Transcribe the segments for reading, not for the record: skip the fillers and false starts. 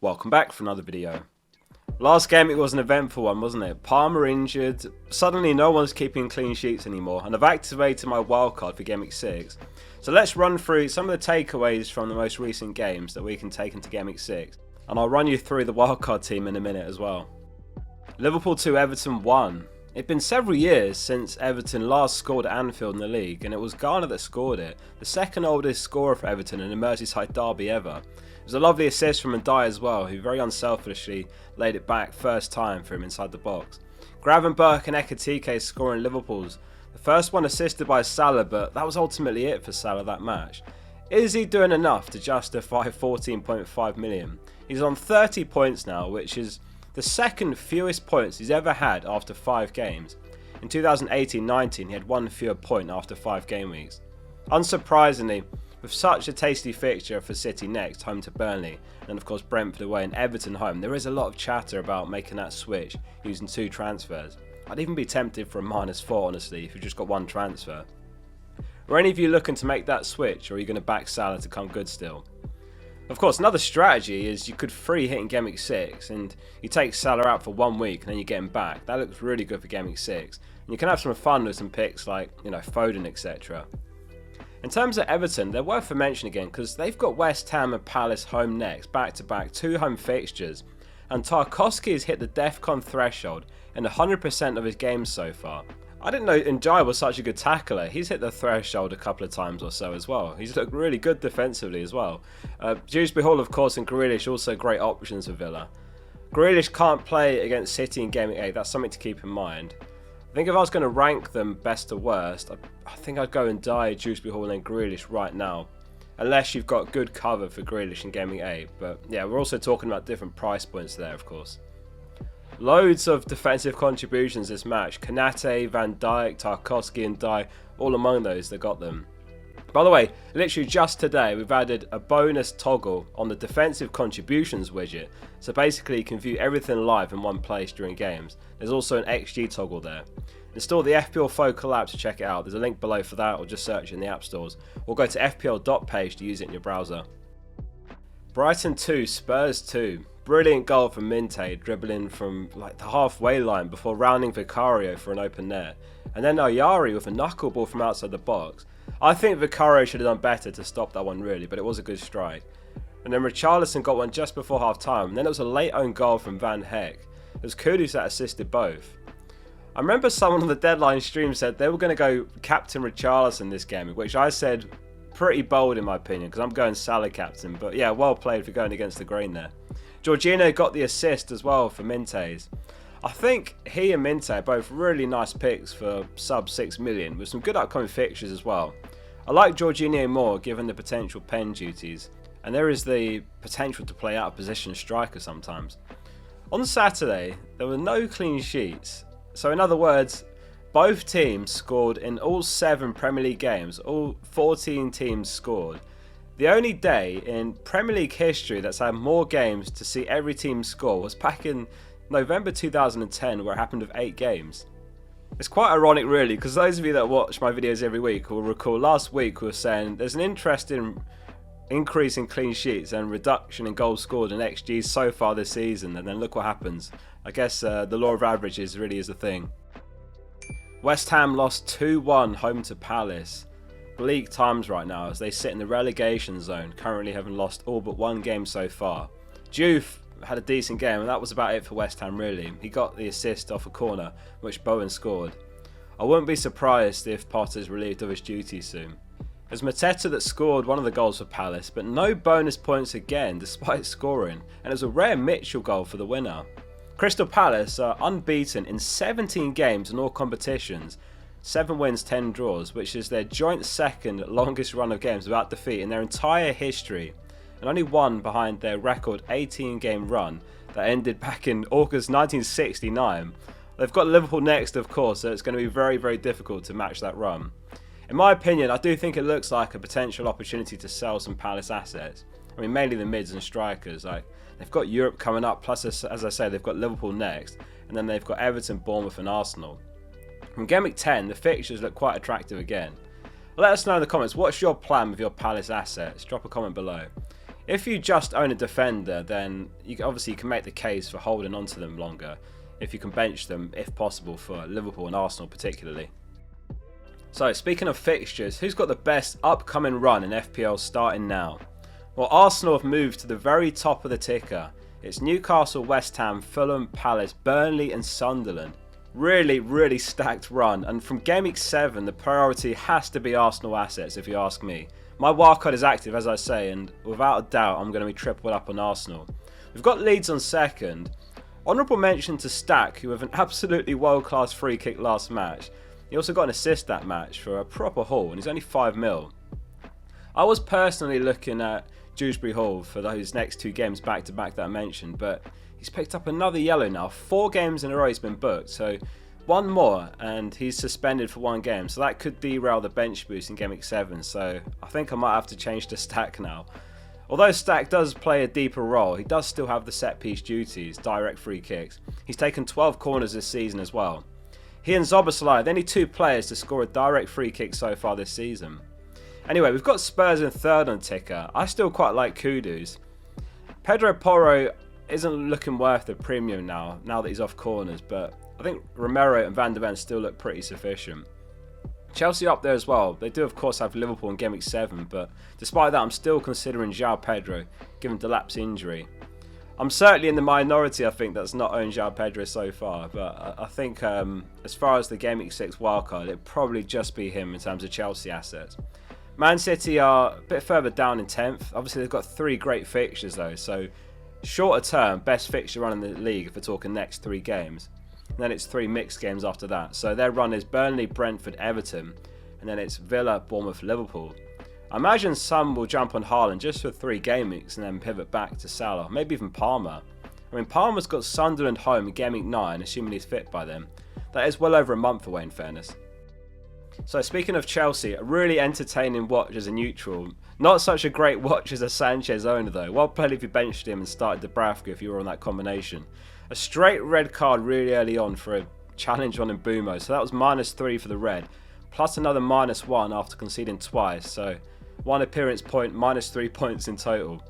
Welcome back for another video. Last game it was an eventful one, wasn't it? Palmer injured, suddenly no one's keeping clean sheets anymore, and I've activated my wildcard for gameweek 6. So let's run through some of the takeaways from the most recent games that we can take into gameweek 6. And I'll run you through the wildcard team in a minute as well. Liverpool 2, Everton 1. It'd been several years since Everton last scored at Anfield in the league, and it was Garner that scored it, the second oldest scorer for Everton in a Merseyside derby ever. It was a lovely assist from Ndai as well, who very unselfishly laid it back first time for him inside the box. Gravenberch and Ekitike scoring Liverpool's. The first one assisted by Salah, but that was ultimately it for Salah that match. Is he doing enough to justify 14.5 million? He's on 30 points now, which is the second fewest points he's ever had after 5 games. In 2018-19 he had one fewer point after 5 game weeks. Unsurprisingly, with such a tasty fixture for City next, home to Burnley, and of course Brentford away and Everton home, there is a lot of chatter about making that switch using 2 transfers. I'd even be tempted for a -4 honestly if you've just got 1 transfer. Are any of you looking to make that switch, or are you going to back Salah to come good still? Of course, another strategy is you could free hit in gameweek 6 and you take Salah out for 1 week and then you get him back. That looks really good for gameweek 6. And you can have some fun with some picks like, Foden, etc. In terms of Everton, they're worth a mention again because they've got West Ham and Palace home next, back-to-back, 2 home fixtures. And Tarkowski has hit the DEFCON threshold in 100% of his games so far. I didn't know Ndai was such a good tackler. He's hit the threshold a couple of times or so as well. He's looked really good defensively as well. Dewsbury Hall, of course, and Grealish also great options for Villa. Grealish can't play against City in gameweek 8. That's something to keep in mind. I think if I was going to rank them best to worst, I think I'd go and die Dewsbury Hall and then Grealish right now. Unless you've got good cover for Grealish in gameweek 8. But yeah, we're also talking about different price points there, of course. Loads of defensive contributions this match. Konate, Van Dijk, Tarkowski and Ndai, all among those that got them. By the way, literally just today we've added a bonus toggle on the defensive contributions widget. So basically you can view everything live in one place during games. There's also an XG toggle there. Install the FPL Focal app to check it out. There's a link below for that, or just search in the app stores. Or go to fpl.page to use it in your browser. Brighton 2, Spurs 2. Brilliant goal from Minte, dribbling from the halfway line before rounding Vicario for an open net. And then Ayari with a knuckleball from outside the box. I think Vicario should have done better to stop that one really, but it was a good strike. And then Richarlison got one just before half time, and then it was a late own goal from Van Heck. It was Kudus that assisted both. I remember someone on the deadline stream said they were going to go captain Richarlison this game, which I said pretty bold in my opinion, because I'm going Salah captain, but yeah, well played for going against the grain there. Jorginho got the assist as well for Minte's. I think he and Minte are both really nice picks for sub 6 million with some good upcoming fixtures as well. I like Jorginho more given the potential pen duties, and there is the potential to play out of position striker sometimes. On Saturday, there were no clean sheets, so in other words, both teams scored in all 7 Premier League games, all 14 teams scored. The only day in Premier League history that's had more games to see every team score was back in November 2010, where it happened with 8 games. It's quite ironic really, because those of you that watch my videos every week will recall last week we were saying there's an interesting increase in clean sheets and reduction in goals scored and XG so far this season, and then look what happens. I guess the law of averages really is a thing. West Ham lost 2-1 home to Palace. Bleak times right now as they sit in the relegation zone, currently having lost all but 1 game so far. Juve had a decent game, and that was about it for West Ham really. He got the assist off a corner, which Bowen scored. I wouldn't be surprised if Potter's relieved of his duties soon. It was Mateta that scored one of the goals for Palace, but no bonus points again despite scoring, and it was a rare Mitchell goal for the winner. Crystal Palace are unbeaten in 17 games in all competitions, 7 wins, 10 draws, which is their joint second longest run of games without defeat in their entire history, and only 1 behind their record 18-game run that ended back in August 1969. They've got Liverpool next, of course, so it's going to be very, very difficult to match that run. In my opinion, I do think it looks like a potential opportunity to sell some Palace assets. I mean, mainly the mids and strikers. They've got Europe coming up, plus, as I say, they've got Liverpool next, and then they've got Everton, Bournemouth and Arsenal. From gameweek 10, the fixtures look quite attractive again. Let us know in the comments, what's your plan with your Palace assets? Drop a comment below. If you just own a defender, then you can make the case for holding on to them longer, if you can bench them, if possible, for Liverpool and Arsenal particularly. So, speaking of fixtures, who's got the best upcoming run in FPL starting now? Well, Arsenal have moved to the very top of the ticker. It's Newcastle, West Ham, Fulham, Palace, Burnley and Sunderland. Really stacked run, and from Game Week 7 the priority has to be Arsenal assets if you ask me. My wildcard is active, as I say, and without a doubt I'm going to be tripled up on Arsenal. We've got Leeds on second. Honourable mention to Stack, who have an absolutely world-class free kick last match. He also got an assist that match for a proper haul, and he's only 5 mil. I was personally looking at Dewsbury Hall for those next 2 games back-to-back that I mentioned, but he's picked up another yellow now. 4 games in a row he's been booked, so 1 more and he's suspended for 1 game, so that could derail the bench boost in Game Week 7, so I think I might have to change to Stack now. Although Stack does play a deeper role, he does still have the set-piece duties, direct free kicks. He's taken 12 corners this season as well. He and Szoboszlai, the only 2 players to score a direct free kick so far this season. Anyway, we've got Spurs in third on ticker. I still quite like Kudus. Pedro Porro isn't looking worth the premium now that he's off corners, but I think Romero and Van der Ven still look pretty sufficient. Chelsea up there as well. They do of course have Liverpool in Game Week 7, but despite that I'm still considering João Pedro, given Delap's injury. I'm certainly in the minority, I think, that's not owned João Pedro so far, but I think as far as the Game Week 6 wildcard, it'd probably just be him in terms of Chelsea assets. Man City are a bit further down in 10th. Obviously they've got 3 great fixtures though, so shorter term, best fixture run in the league if we're talking next 3 games. And then it's 3 mixed games after that. So their run is Burnley, Brentford, Everton, and then it's Villa, Bournemouth, Liverpool. I imagine some will jump on Haaland just for 3 game weeks and then pivot back to Salah, maybe even Palmer. I mean, Palmer's got Sunderland home in Game Week 9, assuming he's fit by then. That is well over a month away in fairness. So speaking of Chelsea, a really entertaining watch as a neutral. Not such a great watch as a Sanchez owner though. Well played if you benched him and started Dubravka if you were on that combination. A straight red card really early on for a challenge on Mbumo, so that was -3 for the red. Plus another -1 after conceding twice, so 1 appearance point, -3 points in total.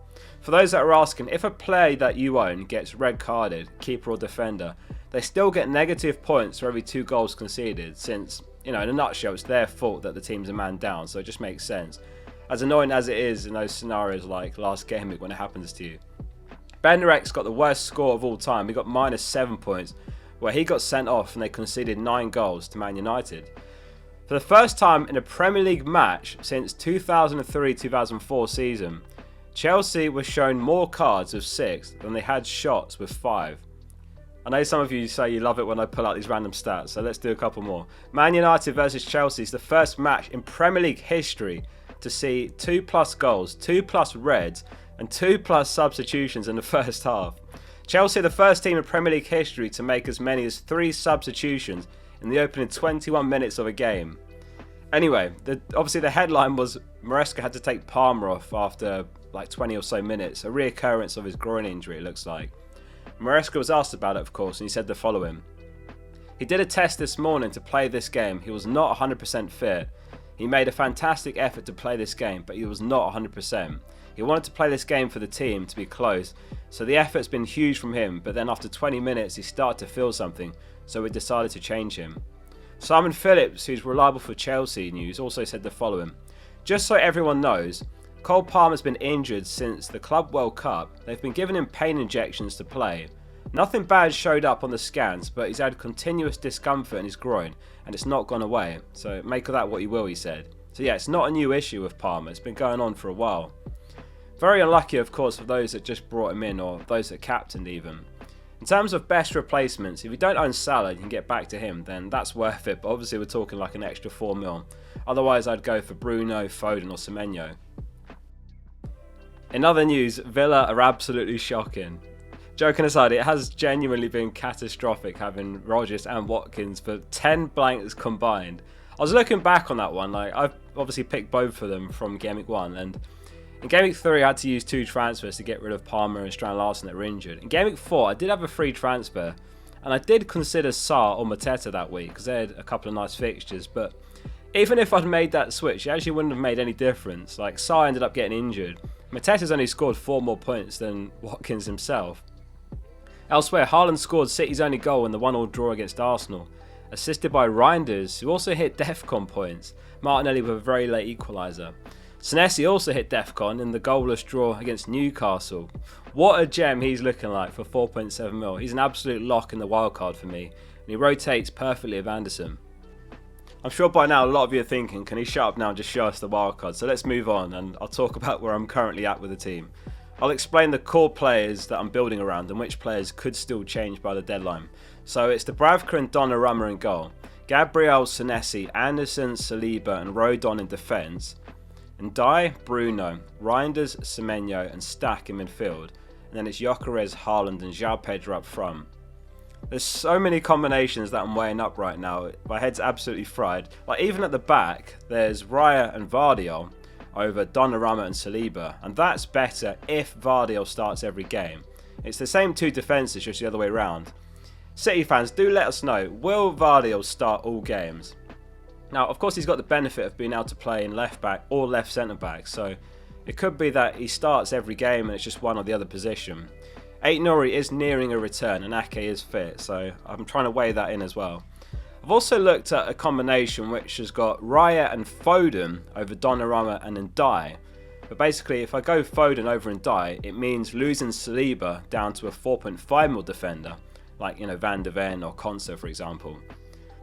For those that are asking, if a player that you own gets red carded, keeper or defender, they still get negative points for every 2 goals conceded, since, you know, in a nutshell, it's their fault that the team's a man down, so it just makes sense. As annoying as it is in those scenarios like last game week when it happens to you. Benderek's got the worst score of all time. He got -7 points, where he got sent off and they conceded 9 goals to Man United. For the first time in a Premier League match since 2003-2004 season, Chelsea was shown more cards with 6 than they had shots with 5. I know some of you say you love it when I pull out these random stats, so let's do a couple more. Man United versus Chelsea is the first match in Premier League history to see 2+ goals, 2+ reds, and 2+ substitutions in the first half. Chelsea are the first team in Premier League history to make as many as 3 substitutions in the opening 21 minutes of a game. Anyway, obviously the headline was Maresca had to take Palmer off after like 20 or so minutes, a reoccurrence of his groin injury it looks like. Maresca was asked about it of course, and he said the following. He did a test this morning to play this game. He was not 100% fit. He made a fantastic effort to play this game, but he was not 100%. He wanted to play this game for the team to be close, so the effort's been huge from him, but then after 20 minutes he started to feel something, so we decided to change him. Simon Phillips, who's reliable for Chelsea news, also said the following. Just so everyone knows, Cole Palmer's been injured since the Club World Cup. They've been giving him pain injections to play. Nothing bad showed up on the scans, but he's had continuous discomfort in his groin, and it's not gone away, so make of that what you will, he said. So yeah, it's not a new issue with Palmer, it's been going on for a while. Very unlucky, of course, for those that just brought him in, or those that captained even. In terms of best replacements, if you don't own Salah, you can get back to him, then that's worth it, but obviously we're talking like an extra 4 mil. Otherwise, I'd go for Bruno, Foden or Semenyo. In other news, Villa are absolutely shocking. Joking aside, it has genuinely been catastrophic having Rodgers and Watkins for 10 blanks combined. I was looking back on that one, like I've obviously picked both of them from Game Week 1, and in Game Week 3 I had to use 2 transfers to get rid of Palmer and Strand Larsen that were injured. In Game Week 4 I did have a free transfer, and I did consider Sarr or Mateta that week because they had a couple of nice fixtures, but even if I'd made that switch, it actually wouldn't have made any difference. Like Sarr ended up getting injured, Mateta's only scored 4 more points than Watkins himself. Elsewhere, Haaland scored City's only goal in the 1-1 draw against Arsenal, assisted by Reinders, who also hit DEFCON points, Martinelli with a very late equaliser. Senesi also hit DEFCON in the goalless draw against Newcastle. What a gem he's looking like for 4.7 mil. He's an absolute lock in the wildcard for me, and he rotates perfectly with Anderson. I'm sure by now a lot of you are thinking, can he shut up now and just show us the wildcard? So let's move on and I'll talk about where I'm currently at with the team. I'll explain the core players that I'm building around and which players could still change by the deadline. So it's Dubravka and Donnarumma in goal, Gabriel, Senesi, Anderson, Saliba and Rodon in defence, and Dye, Bruno, Reinders, Semenyo and Stack in midfield, and then it's Gyökeres, Haaland and João Pedro up front. There's so many combinations that I'm weighing up right now. My head's absolutely fried. Like even at the back, there's Raya and Vardiol over Donnarumma and Saliba, and that's better if Vardiol starts every game. It's the same 2 defences, just the other way around. City fans, do let us know, will Vardiol start all games? Now, of course, he's got the benefit of being able to play in left back or left centre back, so it could be that he starts every game and it's just one or the other position. Aït-Nouri is nearing a return and Ake is fit, so I'm trying to weigh that in as well. I've also looked at a combination which has got Raya and Foden over Donnarumma and Ndiaye. But basically, if I go Foden over Ndiaye, it means losing Saliba down to a 4.5 mil defender, like Van de Ven or Konsa, for example.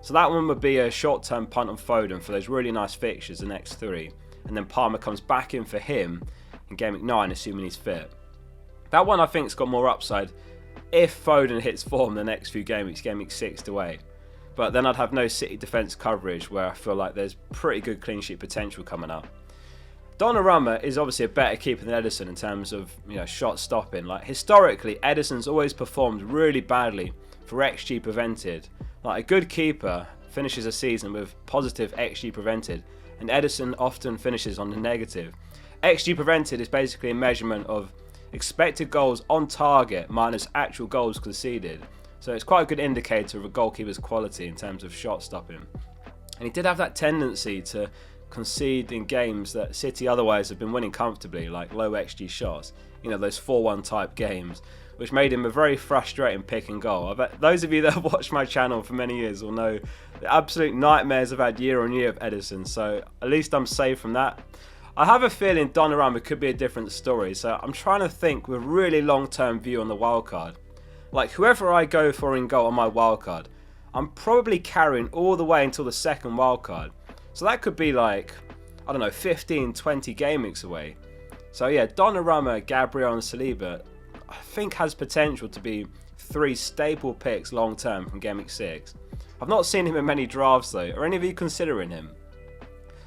So that one would be a short-term punt on Foden for those really nice fixtures, the next 3, and then Palmer comes back in for him in game week 9, assuming he's fit. That one I think's got more upside if Foden hits form the next few game weeks, game week 6 to 8. But then I'd have no City defence coverage where I feel like there's pretty good clean sheet potential coming up. Donnarumma is obviously a better keeper than Ederson in terms of shot stopping. Like historically, Ederson's always performed really badly for XG prevented. Like a good keeper finishes a season with positive XG prevented, and Ederson often finishes on the negative. XG prevented is basically a measurement of expected goals on target minus actual goals conceded. So it's quite a good indicator of a goalkeeper's quality in terms of shot stopping. And he did have that tendency to concede in games that City otherwise have been winning comfortably, like low XG shots, those 4-1 type games, which made him a very frustrating pick and goal. I bet those of you that have watched my channel for many years will know the absolute nightmares I've had year on year of Ederson, so at least I'm safe from that. I have a feeling Donnarumma could be a different story, so I'm trying to think with a really long-term view on the wildcard. Like whoever I go for in goal on my wildcard, I'm probably carrying all the way until the second wildcard. So that could be like, 15, 20 game weeks away. So yeah, Donnarumma, Gabriel and Saliba, I think has potential to be 3 staple picks long term from game week 6. I've not seen him in many drafts though. Are any of you considering him?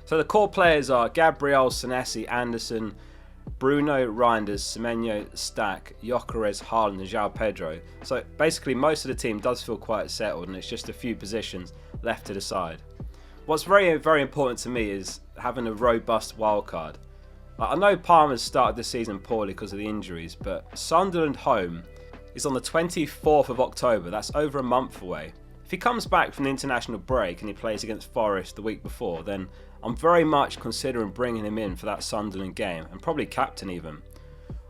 So the core players are Gabriel, Senesi, Anderson, Bruno, Reinders, Semenyo, Stack, Gyökeres, Haaland and João Pedro. So basically most of the team does feel quite settled and it's just a few positions left to decide. What's very, very important to me is having a robust wildcard. I know Palmer's started the season poorly because of the injuries, but Sunderland home is on the 24th of October. That's over a month away. If he comes back from the international break and he plays against Forest the week before, then I'm very much considering bringing him in for that Sunderland game, and probably captain even.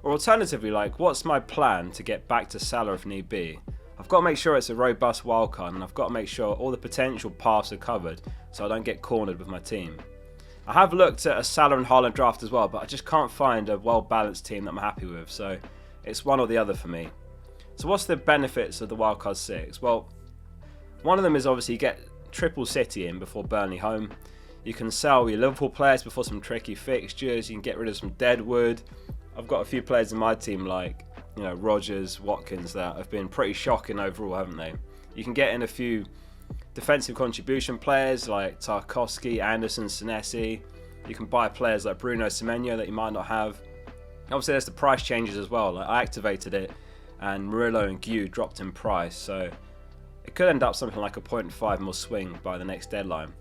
Or alternatively, what's my plan to get back to Salah if need be? I've got to make sure it's a robust wildcard, and I've got to make sure all the potential paths are covered so I don't get cornered with my team. I have looked at a Salah and Haaland draft as well, but I just can't find a well-balanced team that I'm happy with, so it's one or the other for me. So what's the benefits of the Wildcard 6? Well, one of them is obviously you get triple City in before Burnley home. You can sell your Liverpool players before some tricky fixtures. You can get rid of some deadwood. I've got a few players in my team like Rodgers, Watkins that have been pretty shocking overall, haven't they? You can get in a few defensive contribution players like Tarkowski, Anderson, Senesi. You can buy players like Bruno Semenyo that you might not have. Obviously there's the price changes as well. I activated it and Murillo and Gue dropped in price, so it could end up something like a 0.5 mil swing by the next deadline.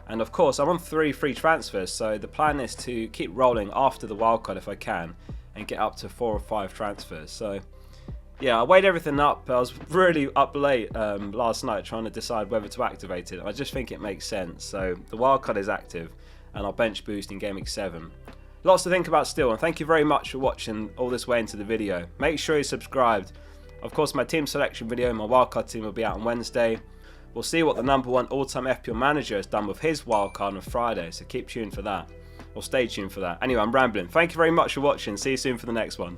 And of course I'm on 3 free transfers, so the plan is to keep rolling after the wildcard if I can and get up to 4 or 5 transfers. So yeah, I weighed everything up. I was really up late last night trying to decide whether to activate it. I just think it makes sense. So the wildcard is active and I'll bench boost in game week 7. Lots to think about still, and thank you very much for watching all this way into the video. Make sure you're subscribed. Of course, my team selection video, my wildcard team, will be out on Wednesday. We'll see what the #1 all-time FPL manager has done with his wildcard on Friday, so keep tuned for that. Or stay tuned for that. Anyway, I'm rambling. Thank you very much for watching. See you soon for the next one.